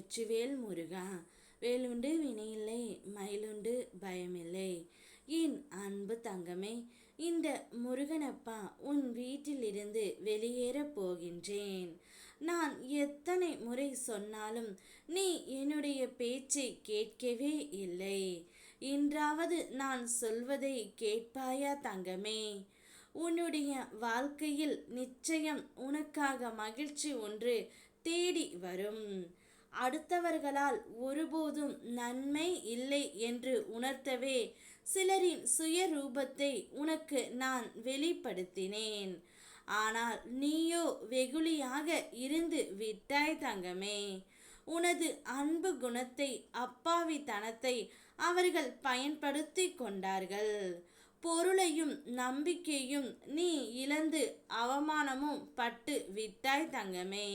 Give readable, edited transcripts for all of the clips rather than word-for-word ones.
வெற்றிவேல் முருகா. வேலுண்டு வினையில்லை, மயிலுண்டு பயமில்லை. என் அன்பு தங்கமே, இந்த முருகனப்பா உன் வீட்டிலிருந்து வெளியேறப் போகின்றேன். நான் எத்தனை முறை சொன்னாலும் நீ என்னுடைய பேச்சை கேட்கவே இல்லை. இன்றாவது நான் சொல்வதை கேட்பாயா தங்கமே? உன்னுடைய வாழ்க்கையில் நிச்சயம் உனக்காக மகிழ்ச்சி ஒன்று தேடி வரும். அடுத்தவர்களால் ஒருபோதும் நன்மை இல்லை என்று உணர்த்தவே சிலரின் சுயரூபத்தை உனக்கு நான் வெளிப்படுத்தினேன். ஆனால் நீயோ வெகுளியாக இருந்து விட்டாய் தங்கமே. உனது அன்பு குணத்தை, அப்பாவித்தனத்தை அவர்கள் பயன்படுத்தி கொண்டார்கள். பொருளையும் நம்பிக்கையும் நீ இழந்து அவமானமும் பட்டு விட்டாய் தங்கமே.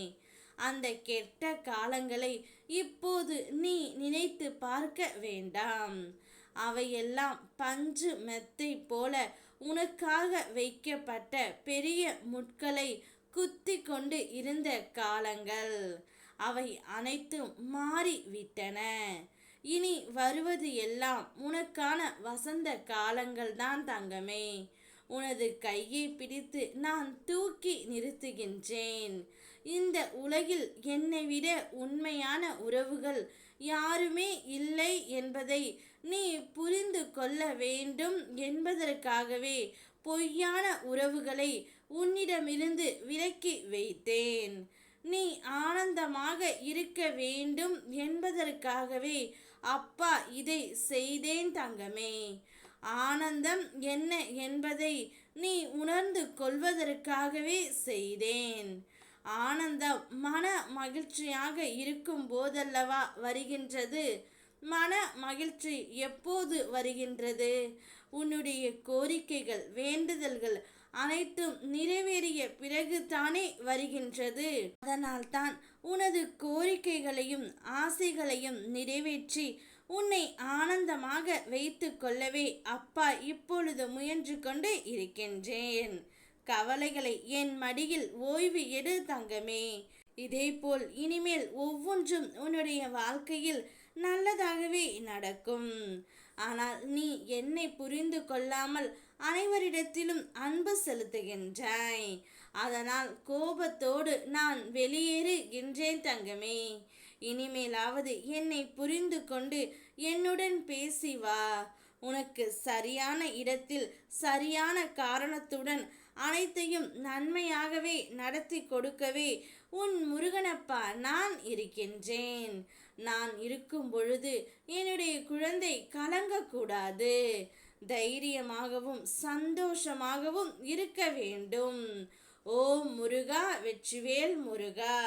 அந்த கெட்ட காலங்களை இப்போது நீ நினைத்து பார்க்க வேண்டாம். அவையெல்லாம் பஞ்சு மெத்தை போல உனக்காக வைக்கப்பட்ட பெரிய முட்களை குத்தி கொண்டு இருந்த காலங்கள். அவை அனைத்தும் மாறிவிட்டன. இனி வருவது எல்லாம் உனக்கான வசந்த காலங்கள் தான் தங்கமே. உனது கையை பிடித்து நான் தூக்கி நிறுத்துகின்றேன். இந்த உலகில் என்னை விட உண்மையான உறவுகள் யாருமே இல்லை என்பதை நீ புரிந்து கொள்ள வேண்டும் என்பதற்காகவே பொய்யான உறவுகளை உன்னிடமிருந்து விலக்கி வைத்தேன். நீ ஆனந்தமாக இருக்க வேண்டும் என்பதற்காகவே அப்பா இதை செய்தேன் தங்கமே. ஆனந்தம் என்ன என்பதை நீ உணர்ந்து கொள்வதற்காகவே செய்தேன். ஆனந்தம் மன மகிழ்ச்சியாக இருக்கும் போதல்லவா வருகின்றது. மன மகிழ்ச்சி எப்போது வருகின்றது? உன்னுடைய கோரிக்கைகள், வேண்டுதல்கள் அனைத்தும் நிறைவேறிய பிறகு தானே வருகின்றது. அதனால்தான் உனது கோரிக்கைகளையும் ஆசைகளையும் நிறைவேற்றி உன்னை ஆனந்தமாக வைத்து கொள்ளவே அப்பா இப்பொழுது முயன்று கொண்டு இருக்கின்றேன். கவலைகளை என் மடியில் ஓய்வு எடு தங்கமே. இதேபோல் இனிமேல் ஒவ்வொன்றும் உன்னுடைய வாழ்க்கையில் நல்லதாகவே நடக்கும். ஆனால் நீ என்னை புரிந்து கொள்ளாமல் அனைவரிடத்திலும் அன்பு செலுத்துகின்றாய். அதனால் கோபத்தோடு நான் வெளியேறுகின்றேன் தங்கமே. இனிமேலாவது என்னை புரிந்து கொண்டு என்னுடன் பேசி வா. உனக்கு சரியான இடத்தில் சரியான காரணத்துடன் அனைத்தையும் நன்மையாகவே நடத்தி கொடுக்கவே உன் முருகனப்பா நான் இருக்கின்றேன். நான் இருக்கும் பொழுது என்னுடைய குழந்தை கலங்கக்கூடாது. தைரியமாகவும் சந்தோஷமாகவும் இருக்க வேண்டும். ஓ முருகா, வெற்றிவேல் முருகா.